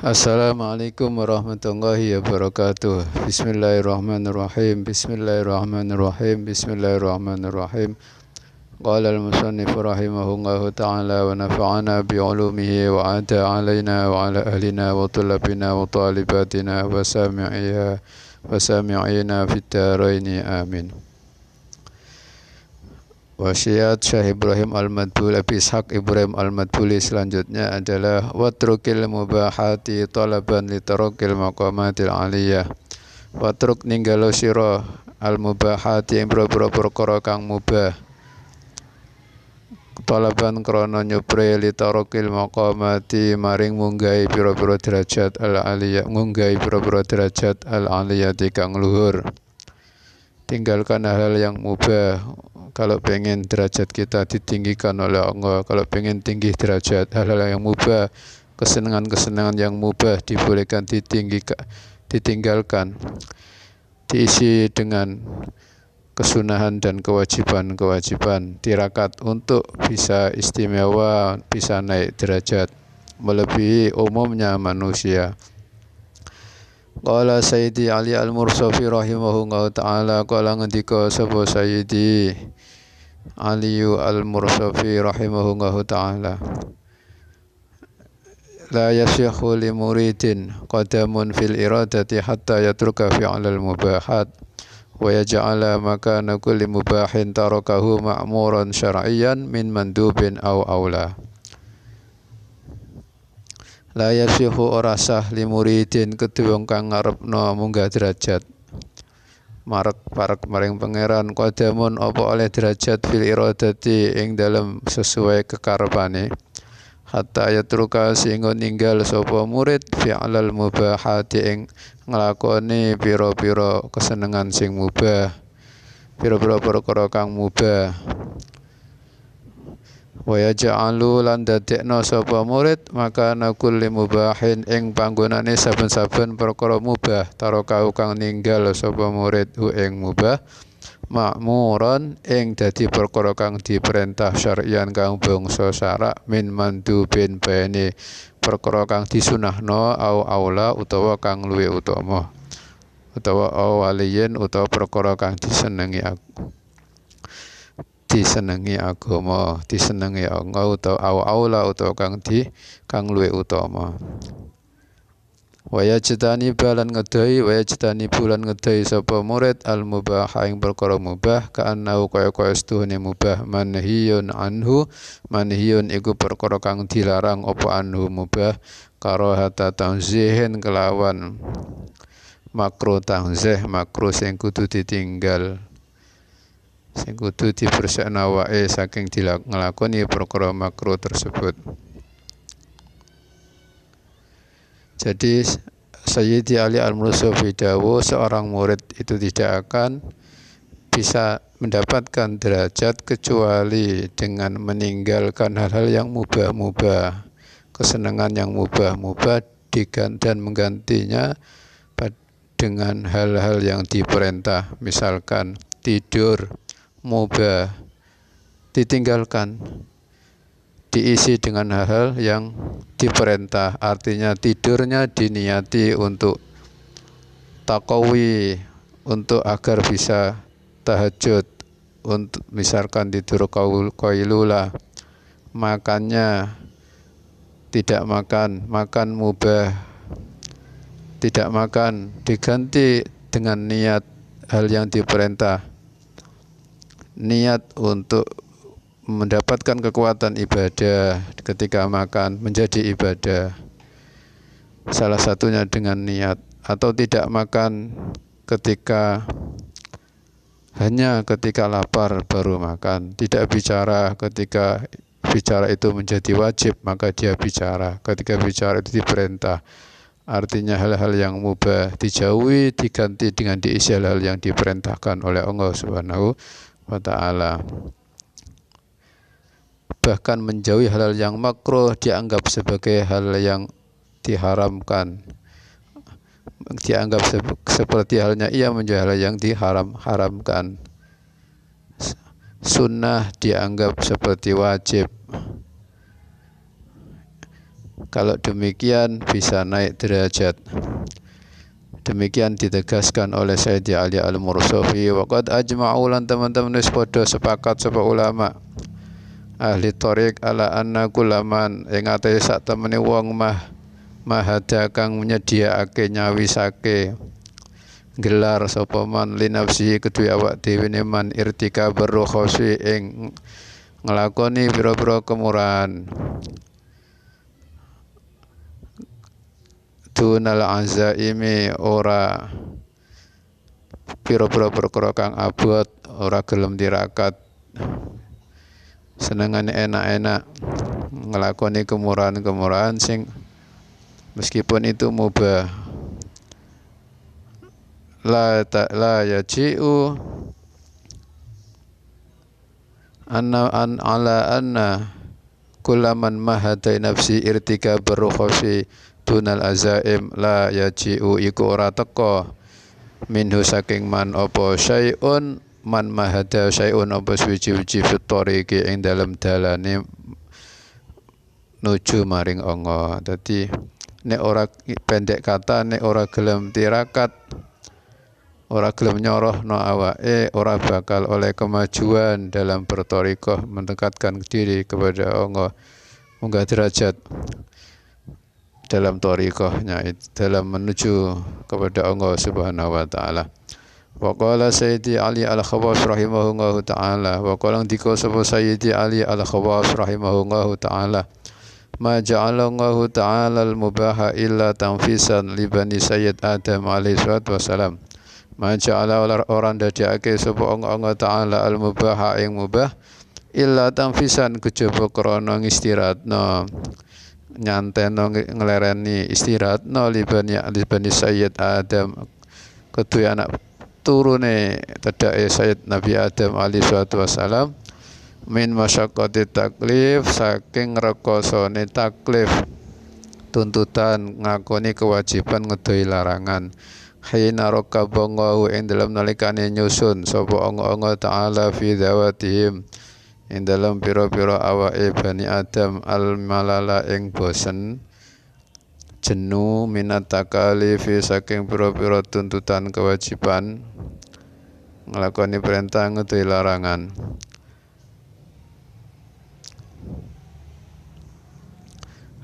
Assalamualaikum warahmatullahi wabarakatuh. Bismillahirrahmanirrahim. Bismillahirrahmanirrahim. Bismillahirrahmanirrahim. Qala al-musannif rahimahullahu ta'ala wa nafa'ana bi'ulumihi wa ata alaina wa ala ahlina wa tulabina wa talibatina wa sami'ina fit daraini amin. Wasiat Syekh Ibrahim Al-Madbuli, Ishaq Ibrahim Al-Madbuli selanjutnya adalah watrukil mubahati talaban litarukil maqamatil aliyah. Watruk ninggalo sira al-mubahati ing perkara kang mubah talaban krana nyupre litarukil maqamati maring munggahi pira-pira derajat al-aliyah, munggahi pira-pira derajat al-aliyah kang luhur. Tinggalkan hal-hal yang mubah kalau pengen derajat kita ditinggikan oleh Allah, kalau pengen tinggi derajat, hal-hal yang mubah, kesenangan-kesenangan yang mubah dibolehkan ditinggalkan, diisi dengan kesunahan dan kewajiban-kewajiban tirakat untuk bisa istimewa, bisa naik derajat melebihi umumnya manusia. Qala Sayyidi Ali Al-Mursafi rahimahullahu ta'ala, qala ngendika sapa Sayyidi Ali Al-Mursafi rahimahullahu ta'ala, la yasihhu li muridin qadamun fil iradati hatta yatruka fi'lal mubahat wa yaj'ala makana kulli mubahin tarakahu ma'muran syar'iyyan min mandubin aw aula. La yasihu ora sah li muridin kedue wong kang ngarepno munggah derajat parek maring pangeran qadamun apa oleh derajat fil iradati ing dalem sesuai kekarepane hatta yatruka sehingga ninggal sapa murid fi'lal mubahati ing nglakoni pira-pira kesenengan sing mubah, pira-pira perkara kang mubah. Wa yaj'alu lan dadekna sapa murid maka kulli mubahin ing panggonane saben-saben perkara mubah taraka kang ninggal sapa murid ing mubah ma'muran ing dadi perkara kang diperintah syar'ian kang bangsa syarak min mandubin bene perkara kang disunahno au aula utawa kang luwih utama utawa awaliyin utawa perkara kang disenengi agama, disenengi Allah utawa aula utawa kang luwih utama. Wa yajtani bulan ngedai sapa murid al mubah ing perkara mubah kaanau kaya setuhune mubah manhiyun anhu, manhiyun iku perkara kang dilarang apa anhu mubah karahata tanzihin kelawan makruh tanzih, makruh sing kudu ditinggal, sing kudu dibersekna wae saking nglakoni perkara makruh tersebut. Jadi Sayyidi Ali Al-Mursafi dawuh seorang murid itu tidak akan bisa mendapatkan derajat kecuali dengan meninggalkan hal-hal yang mubah-mubah, kesenangan yang mubah-mubah dan menggantinya dengan hal-hal yang diperintah, misalkan tidur mubah ditinggalkan, diisi dengan hal-hal yang diperintah, artinya tidurnya diniati untuk taqawi, untuk agar bisa tahajud, untuk misalkan tidur qailulah, makannya tidak makan mubah, tidak makan diganti dengan niat hal yang diperintah, niat untuk mendapatkan kekuatan ibadah ketika makan menjadi ibadah, salah satunya dengan niat, atau tidak makan hanya ketika lapar baru makan, tidak bicara ketika bicara itu menjadi wajib maka dia bicara, ketika bicara itu diperintah, artinya hal-hal yang mubah dijauhi diganti dengan diisi hal-hal yang diperintahkan oleh Allah Subhanahu wa ta'ala. Bahkan menjauhi hal-hal yang makruh dianggap sebagai hal yang diharamkan, dianggap seperti halnya ia menjauhi hal yang diharamkan. Sunnah dianggap seperti wajib, Kalau demikian bisa naik derajat. Demikian ditegaskan oleh Sayyidi Ali Al-Mursafi. Waqad ajma'u lan teman-teman wis padha sepakat sapa ulama ahli thariq ala anna kulaman ing atase sak temene wong mahada kang nyediaake nyawisake gelar sapa man linafsi kedue awak dhewe ne man irtika berrokhasi ing nglakoni pira-pira kemurahan dunal azaimi ora pira-pira perkara kang abot ora gelem tirakat senengane enak-enak nglakoni kemurahan-kemurahan sing meskipun itu mubah la yaji'u anna kullaman mahadai nafsi irtika berrukhasi dunal azaim la yaji'u iku ora teka minhu saking man apa syai'un man mahada syai'un apa suci-suci fitoriqi ing dalam dalane nuju maring anga. Dadi nek ora pendek kata nek ora gelem tirakat ora gelem nyorohno awake ora bakal oleh kemajuan dalam berthariqah mendekatkan diri kepada Allah munggah derajat dalam thariqahnya dalam menuju kepada Allah Subhanahu wa taala. Wa qala Sayyidi Ali Al-Khawas rahimahullahu taala wa qala dika sapa Sayyidi Ali Al-Khawas rahimahullahu taala ma ja'alallahu ta'ala al-mubaha illa tanfisan li bani Sayyid Adam alaihi salatu wassalam. Ma ja'ala orang dadekake sapa Allah taala al-mubaha ing mubah illa tanfisan kejaba krana ngistirahatna nyanteno nglereni istirahatna li bani Sayyid Adam kedue anak turune tedake Sayyid Nabi Adam alaihi salatu wassalam min masyaqqati taklif saking rekosane taklif tuntutan ngakoni kewajiban ngedoi larangan hina rakabangahu ing dalam nalikane nyusun sapa Allah taala fi zawatihim ing dalam pira-pira awake Bani Adam al-malala ing bosen jenuh minat takalifi saking pira-pira tuntutan kewajiban nglakoni perintah ngedoi larangan.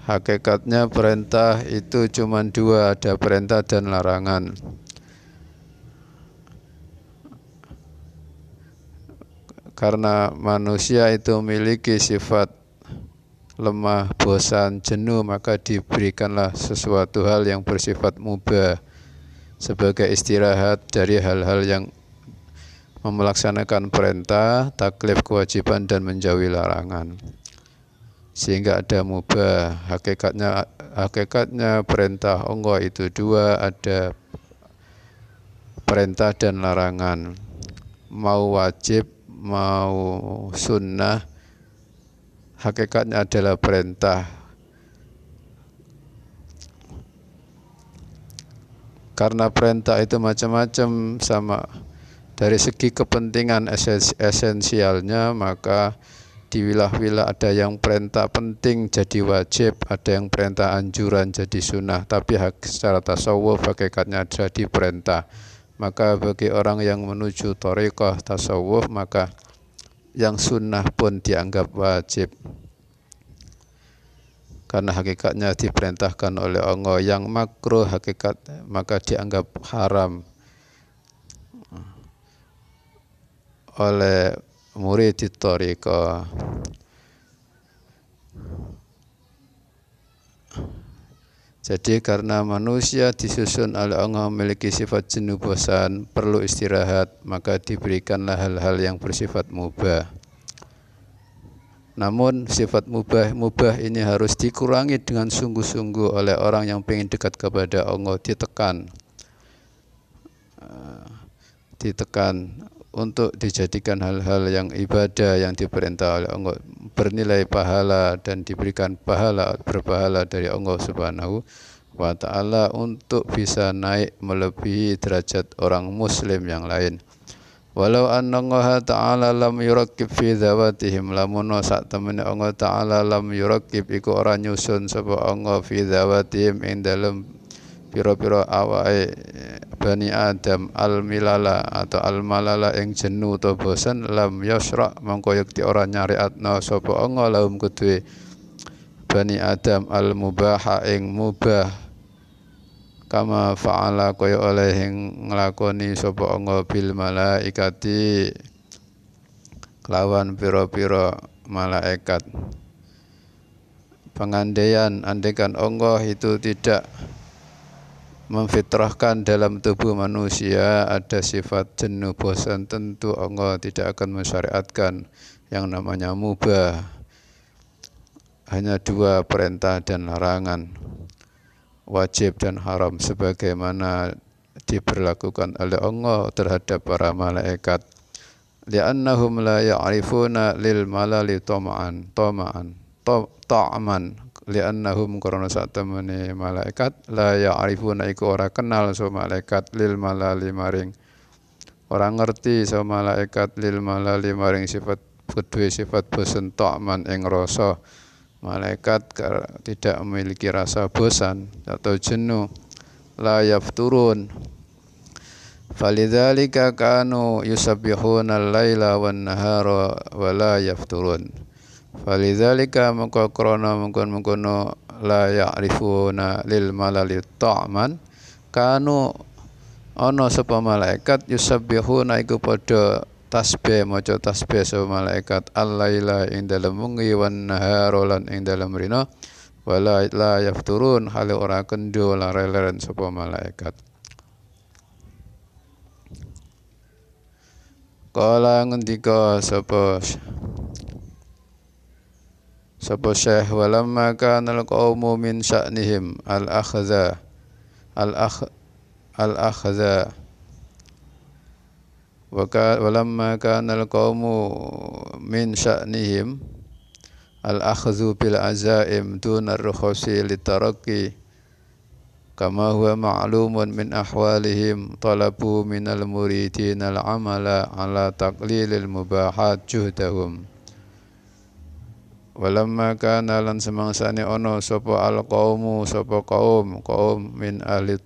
Hakikatnya perintah itu cuma dua, ada perintah dan larangan. Karena manusia itu memiliki sifat lemah, bosan, jenuh, maka diberikanlah sesuatu hal yang bersifat mubah sebagai istirahat dari hal-hal yang melaksanakan perintah, taklif kewajiban dan menjauhi larangan. Sehingga ada mubah. Hakikatnya perintah Allah itu dua, ada perintah dan larangan. Mau wajib, mau sunnah, hakikatnya adalah perintah. Karena perintah itu macam-macam sama dari segi kepentingan esensialnya, maka di wilayah-wilayah ada yang perintah penting jadi wajib, ada yang perintah anjuran jadi sunnah, tapi secara tasawuf hakikatnya ada di perintah. Maka bagi orang yang menuju thariqah tasawuf, maka yang sunnah pun dianggap wajib. Karena hakikatnya diperintahkan oleh Allah. Yang makruh hakikat maka dianggap haram oleh murid thariqah. Jadi karena manusia disusun oleh Allah memiliki sifat jenuh bosan, perlu istirahat, maka diberikanlah hal-hal yang bersifat mubah. Namun sifat mubah ini harus dikurangi dengan sungguh-sungguh oleh orang yang ingin dekat kepada Allah, ditekan untuk dijadikan hal-hal yang ibadah yang diperintah oleh Allah, bernilai pahala dan diberikan berpahala dari Allah Subhanahu wa ta'ala untuk bisa naik melebihi derajat orang muslim yang lain. Walau anna Allah Ta'ala lam yurakkib fi dzawatihim, lamun sak temene Allah Ta'ala lam yurakkib iku ora nyusun sapa Allah fi dzawatihim ing dalem pira-pira awake Bani Adam al-milala atau al-malala ing jenuh atau bosan, lam yasra mongko yakti ora nyariatna sapa Allah lahum kedue Bani Adam al-mubaha ing mubah, kama fa'ala kaya oleh ing nglakoni sapa Allah bil malaikati kelawan pira-pira malaikat. Pengandaian andaikan Allah itu tidak memfitrahkan dalam tubuh manusia ada sifat jenuh bosan, tentu Allah tidak akan mensyariatkan yang namanya mubah. Hanya dua perintah dan larangan, wajib dan haram, sebagaimana diberlakukan oleh Allah terhadap para malaikat. Li'annahum la ya'rifuna lil malali ta'man li'annahum karena sak temene malaikat la ya'rifuna iku ora kenal so malaikat lil malali maring ora ngerti so malaikat lil malali maring sifat kedue sifat bosan ta'man ing rasa. Malaikat tidak memiliki rasa bosan atau jenuh. La yafturun falidzalika kanu yusabbihuna al-laila wan nahara wa la yafturun. Falidzalika maka krana mengkon-mengkono la ya'rifuna lil malali ta'man kanu ana sapa malaikat yusabbihuna iku padha tasbih maca tasbih sapa malaikat al-laila ing dalem wengi wan nahara lan ing dalem rina wala la yafturun hale ora kendho laren sapa malaikat. Kala ngendika sapa Syekh walamma kana al-qaumu min sya'nihim al-akhdha walamma kana al-qaumu min sya'nihim al-akhdhu bil azaim duna ar-rukhsi litaraqi kama huwa ma'lumun min ahwalihim talabu minal muridin al-amala ala taqlilil mubahat juhdahum. Walamma kana lan semangsane ana sapa al-qaumu sapa kaum min ahli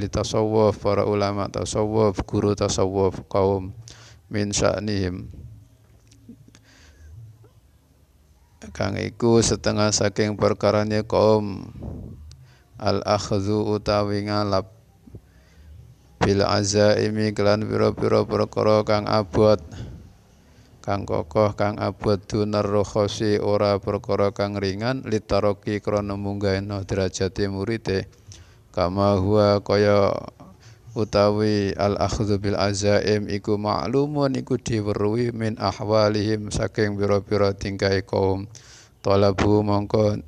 tasawuf, para ulama tasawuf, guru tasawuf, kaum min sya'nihim kang iku setengah saking perkarane kaum al-akhdhu utawi ngalap bil azaimi kelan pira-pira perkara kang abot kang kokoh kang abot dunar rohosi ora perkara kang ringan litaroki krana munggahna derajate murite kama huwa kaya utawi al akhdhu bil azaim iku ma'lumun iku diweruhi min ahwalihim saking pira-pira tingkahe kaum talabu mongko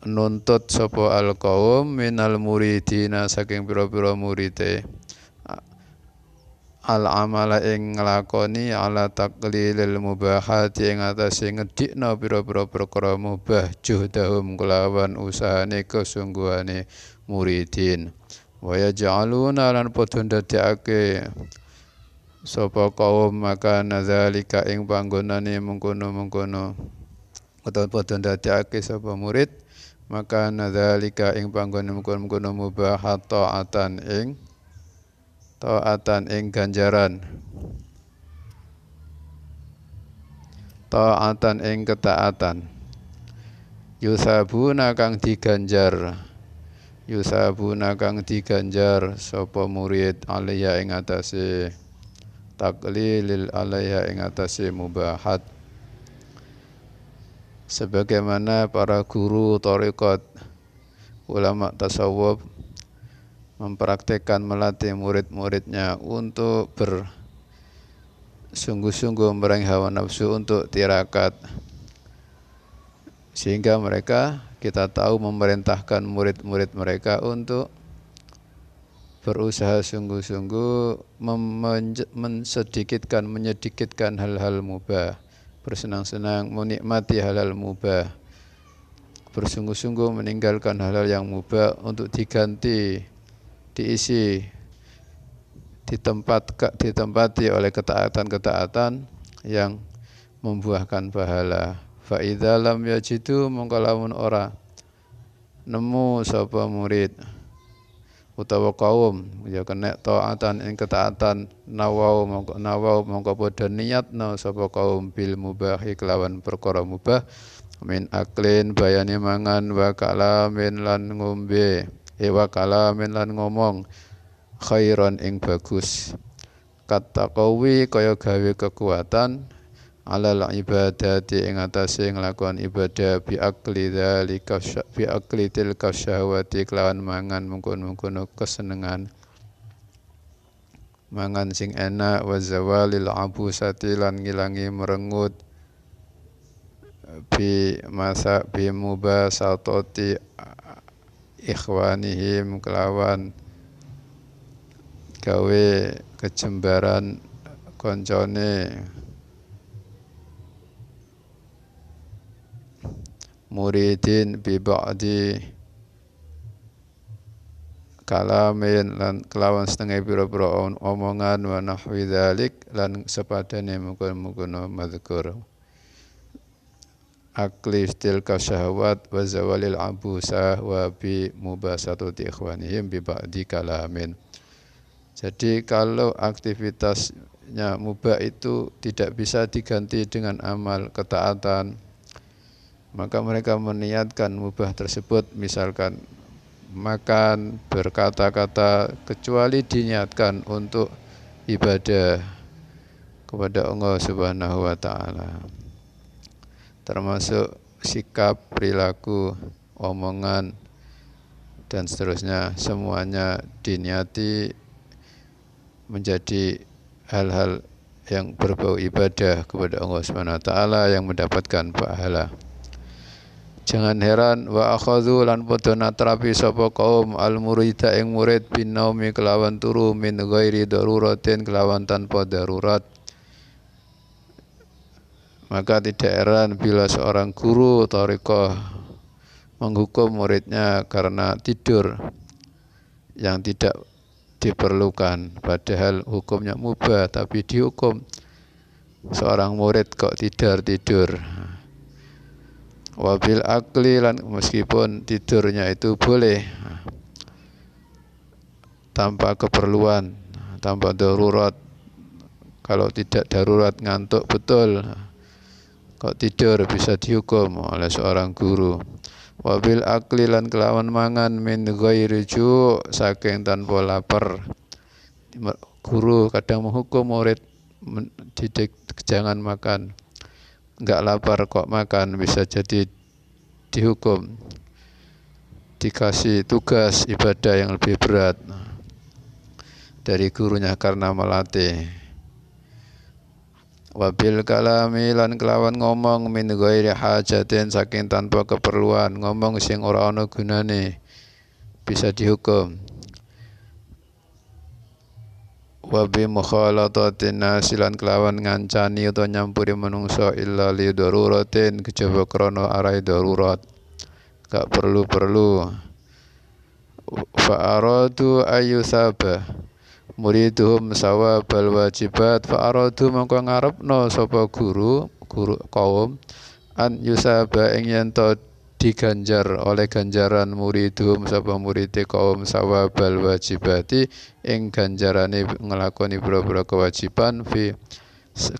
nuntut sapa al kaum minal muridina saking pira-pira murite al-amala ing nglakoni ala taqlilil mubahati ing atase ngedhikna pira-pira perkara mubah juhdahum kelawan usahane kesungguhane muridin wa yaj'aluna lan padha ndadekake sapa kaum maka nazalika ing panggonane mengkono-mengkono utawa padha ndadekake sapa murid maka nazalika ing panggone mengkono-mengkono mubah ta'atan ing ganjaran ta'atan ing ketaatan yusabuna kang diganjar sapa murid alaiya ing atase taqlilil alaiya ing atase mubahat sebagaimana para guru thariqat ulama tasawuf mempraktekkan melatih murid-muridnya untuk bersungguh-sungguh memerangi hawa nafsu untuk tirakat, sehingga kita tahu memerintahkan murid-murid mereka untuk berusaha sungguh-sungguh menyedikitkan hal-hal mubah, bersenang-senang menikmati hal-hal mubah, bersungguh-sungguh meninggalkan hal-hal yang mubah untuk diisi ditempati oleh ketaatan-ketaatan yang membuahkan pahala. Fa idza lam yajidu mongko lamun ora nemu sapa murid utawa kaum ya kena taatan ing ketaatan nawau mongko padha niatna sapa kaum bil mubahi kelawan perkara mubah min aklin bayane mangan wa kalamin lan ngombe wa kalamin lan ngomong khairan ing bagus kata kawi kaya gawe kekuatan alal ibadati ing atase nglakon ibadah bi akli tilka syahwati kelawan mangan mungkon-mungkon kesenengan mangan sing enak wa zawalil abusati lan ngilangi merengut bi mubasatati ikhwanihim kelawan gawe kejembaran koncone muridin bi ba'di kalamin lan kelawan setengah pira-pira omongan wa nahwi dzalik lan sepadane mungkon-mungkon madzkur akli tilka syahwat wa zawalil abusah wa bi mubasatati ikhwanihim bi ba'di kalamin. Jadi kalau aktivitasnya mubah itu tidak bisa diganti dengan amal ketaatan, maka mereka meniatkan mubah tersebut, misalkan makan, berkata-kata, kecuali diniatkan untuk ibadah kepada Allah Subhanahu wa Ta'ala, termasuk sikap, perilaku, omongan, dan seterusnya, semuanya diniati menjadi hal-hal yang berbau ibadah kepada Allah Subhanahu wa Ta'ala yang mendapatkan pahala. Jangan heran wa akhadhu lan padha natrapi sapa kaum al murida ing murid bin naumi kelawan turu min ghairi daruratin kelawan tanpa darurat. Maka tidak heran bila seorang guru thariqah menghukum muridnya karena tidur yang tidak diperlukan, padahal hukumnya mubah tapi dihukum seorang murid kok tidur. Wabil akli lan meskipun tidurnya itu boleh tanpa keperluan, tanpa darurat. Kalau tidak darurat ngantuk betul, kok tidur bisa dihukum oleh seorang guru. Wabil akli lan kelawan mangan min ghairi ju' saking tanpa lapar. Guru kadang menghukum murid didik jangan makan. Enggak lapar kok makan, bisa jadi dihukum, dikasih tugas ibadah yang lebih berat dari gurunya karena melatih. Wabil kalami lan kelawan ngomong min ghairi hajatin saking tanpa keperluan, ngomong sing ora ana gunane, bisa dihukum. Wabi mukhalatatin nasilan kelawan ngancani atau nyampuri menungso illa li daruratin kejaba krana arai darurat, gak perlu fa aradu ayyusaba muriduhum sawabal wajibat fa aradu mongko ngarepno sapa guru kaum an yusaba ing yen to diganjar oleh ganjaran muridum sapa muride kaum sawabal wajibati ing ganjarane nglakoni pira-pira kewajiban fi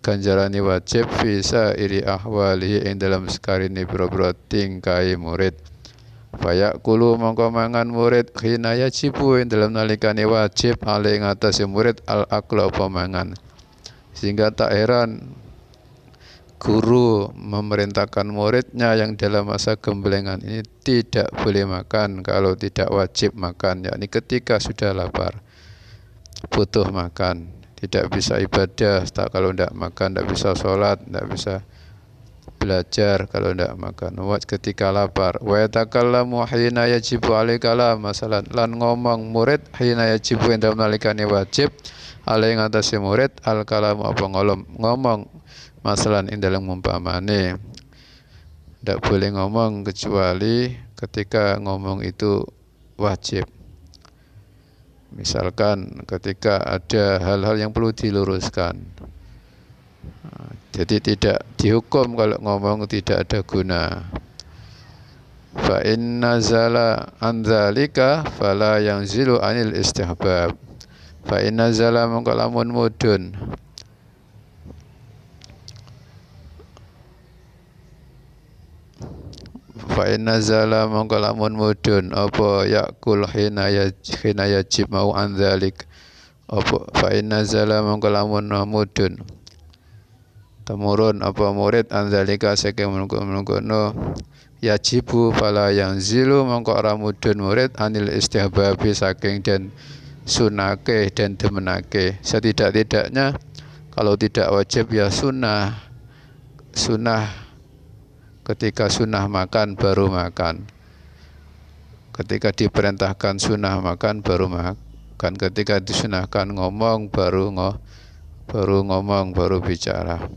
ganjarane wajib fi sairi ahwali ing dalam sekarine pira-pira tingkahe murid fayak kulu mongko mangan murid khina yajibu ing dalam nalikane wajib ale ing atase murid al akla apa mangan, sehingga tak heran guru memerintahkan muridnya yang dalam masa gemblengan ini tidak boleh makan kalau tidak wajib makan, yakni ketika sudah lapar butuh makan, tidak bisa ibadah kalau tidak makan, tidak bisa sholat, tidak bisa belajar kalau tidak makan. Ketika lapar wa yatakallamu hina yajibu alaikala masalan lan ngomong murid hina yajibu ing dalem nalikane wajib alai ngatasi murid al kalam apa ngomong masalan ing dalam umpamane, tidak boleh ngomong kecuali ketika ngomong itu wajib. Misalkan ketika ada hal-hal yang perlu diluruskan, jadi tidak dihukum kalau ngomong tidak ada guna. Fa in nazala an dzalika fala yanzilu anil istihbab. Fa in nazala mongko lamun mudun. Fa in nazala mongko lamun mudun apa yakul hina yajib mau an dzalik. Apa fa in nazala mongko lamun mudun. Temurun apa murid an dzalika saking mengkono yajibu fala yanzilu mongko ora mudun murid anil istihbabi saking dan sunake dan demenake. Setidak-tidaknya kalau tidak wajib ya sunnah ketika sunnah makan baru makan, ketika diperintahkan sunnah makan baru makan, ketika disunahkan ngomong baru ngomong baru bicara.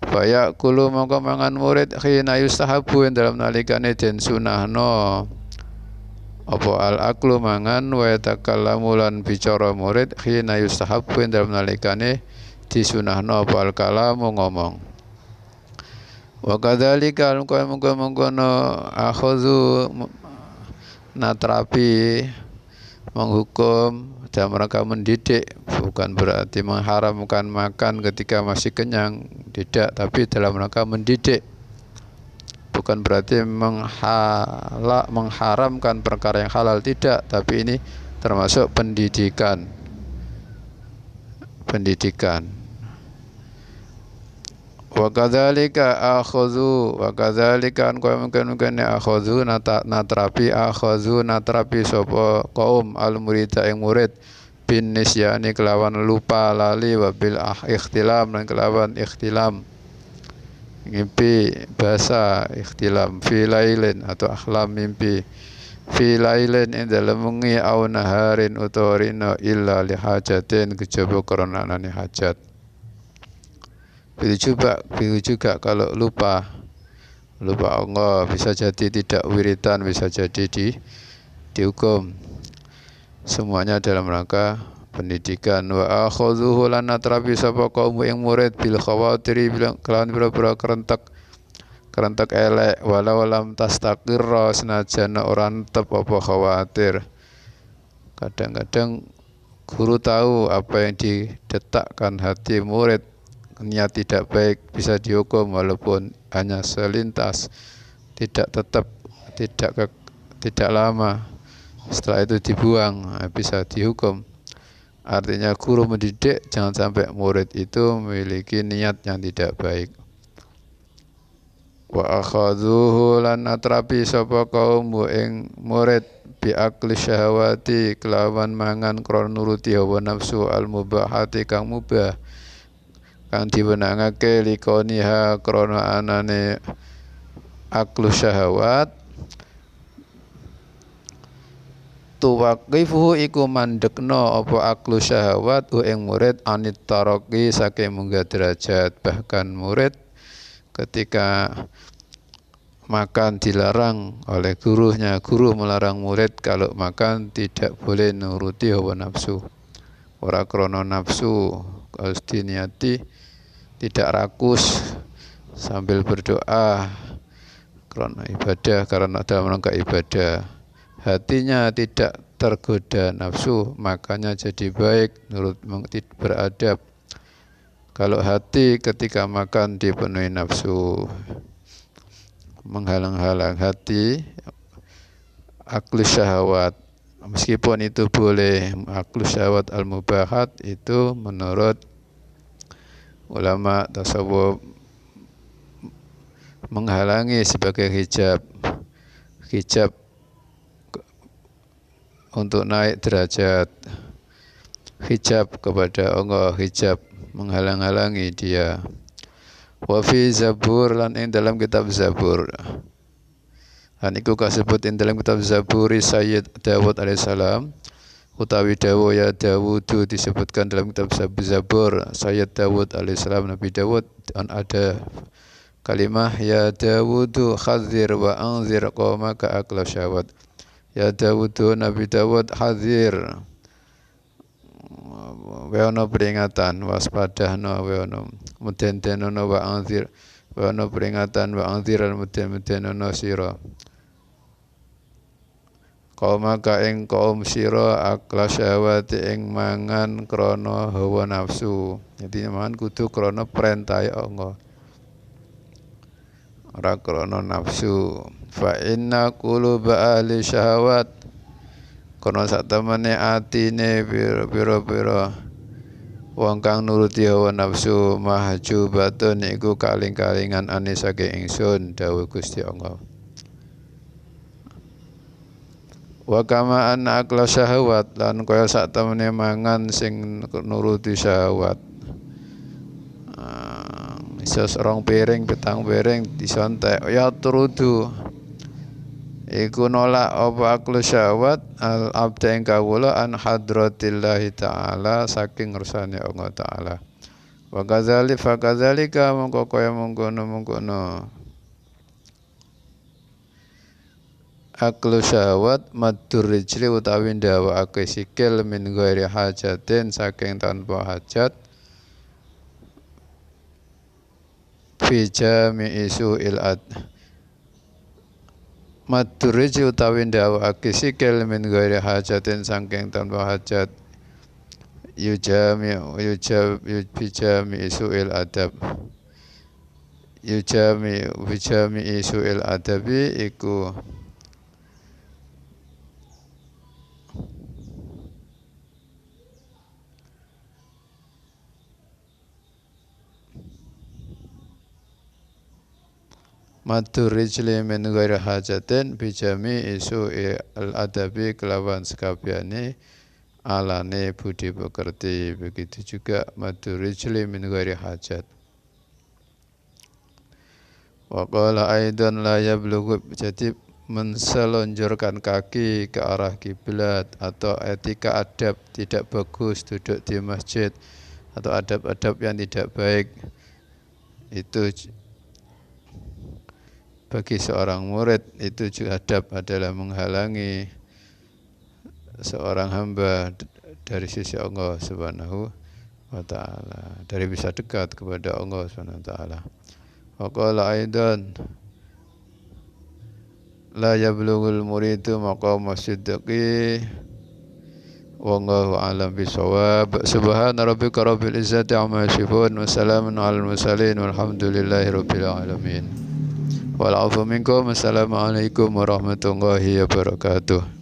Faya kulu mongko mangan murid khina yustahabu dalam nalikane den sunahno apa al aklu mangan wa takallamu lan bicara murid khina yustahabu dalam nalikane disunahno apa al kalamu ngomong. Wa kadzalika mongko akhadhu natrapi menghukum dan mereka mendidik, bukan berarti mengharamkan makan ketika masih kenyang, tidak, tapi dalam rangka mendidik, bukan berarti mengharamkan perkara yang halal, tidak, tapi ini termasuk pendidikan. Wa kadzalika akhadhu wa kadzalika an mungkin akhadhu natrapi sapa kaum al murida ing murid bin nisyani kelawan lupa lali wa bil ikhtilam dan kelawan ikhtilam mimpi bahasa ikhtilam fi lailin atau akhlam mimpi fi lailin ing dalem wengi au naharin utorina illa li hajatin kejaba krana anane hajat. Begitu juga kalau lupa Allah bisa jadi tidak wiritan, bisa jadi dihukum. Semuanya dalam rangka pendidikan. Wa akhadhuhu lan natrabi sapa kaum ing murid bil khawatiri kelawan pira-pira kerentek elek walau lam tastaqirra senajan ora netep apa khawatir. Kadang-kadang guru tahu apa yang didetakkan hati murid, niat tidak baik, bisa dihukum walaupun hanya selintas, tidak tetap, tidak lama, setelah itu dibuang, bisa dihukum. Artinya guru mendidik jangan sampai murid itu memiliki niat yang tidak baik. Wa akhadhuhu lan atrapi sapa kaum ing murid bi akli syahwati kelawan mangan krana nuruti hawa nafsu al mubahati kang mubah, kang diwenangake likoniha krana anane aklu syahwat tuwaqifuhu iku mandekno apa aklu syahwat ing murid anit taraqi saking munggah derajat. Bahkan murid ketika makan dilarang oleh gurunya, guru melarang murid kalau makan tidak boleh nuruti hawa nafsu, ora krana nafsu, harus diniati tidak rakus sambil berdoa karena ibadah, karena dalam rangka ibadah hatinya tidak tergoda nafsu, makanya jadi baik, nurut beradab. Kalau hati ketika makan dipenuhi nafsu, menghalang-halang hati, aklu syahwat, meskipun itu boleh, aklu syahwat al-mubahat itu menurut ulama tasawuf menghalangi sebagai hijab untuk naik derajat, hijab kepada Allah, hijab menghalang-halangi dia. Wa fi Zabur lan ing dalam kitab Zabur, lan iku kasebut ing dalam kitab Zaburi Sayyid Dawud alaihissalam, utawi dawuh ya Dawudu disebutkan dalam kitab Zabur Sayyid Dawud alaihissalam, Nabi Dawud, dan ada kalimah ya Dawudu khadzir wa anzir qaumaka akla syahwat. Ya Dawudu, Nabi Dawud, hadir weono peringatan waspadahno weono meden-denono wa anzir weono peringatan wa anziran meden-medenono sira maka ing kaum sira akla syahwati ing mangan krana hawa nafsu. Jadi mangan kudu krana perintahe Allah. Ora krana nafsu. Fa inna quluba ahli syahwat kono sak temene atine pira-pira wong kang nuruti hawa nafsu mahjubatun iku kaling-kalingan ane saking ingsun dawuh Gusti Allah. Wa kama anna akla syahwat lan kaya sak temene mangan sing nuruti syahwat. Iso serong piring, petang piring disontek ya turudu. Iku nolak apa aklu syahwat al abda ing kawula an hadratillahi taala saking ngersane Allah taala. Wa kadzalika mongko kaya mungkono aklu syahwat madur rijli utawi ndawakake sikil min ghairi hajatin saking tanpa hajat fi jami'i su'il ad madur rijli utawi ndawakake sikil min ghairi hajatin saking tanpa hajat yujami su'il adab yujami su'il adabi iku matur rijli min ghairi hajatin bijami isu al-adabi kelawan sekabiane alane budi pekerti. Begitu juga matur rijli min ghairi hajat. Wa qala aidan la yablughu, jadi menselonjorkan kaki ke arah kiblat atau etika adab tidak bagus duduk di masjid atau adab-adab yang tidak baik itu bagi seorang murid itu juga adab adalah menghalangi seorang hamba dari sisi Allah Subhanahu wa taala, dari bisa dekat kepada Allah Subhanahu wa taala. Wa qala aidan la yablughul muridu maqama sidqi wallahu a'lam bisawab. Subhana rabbika rabbil izzati amma yasifun wa salamun alal mursalin walhamdulillahi rabbil alamin. Wal afu minkum. Assalamualaikum warahmatullahi wabarakatuh.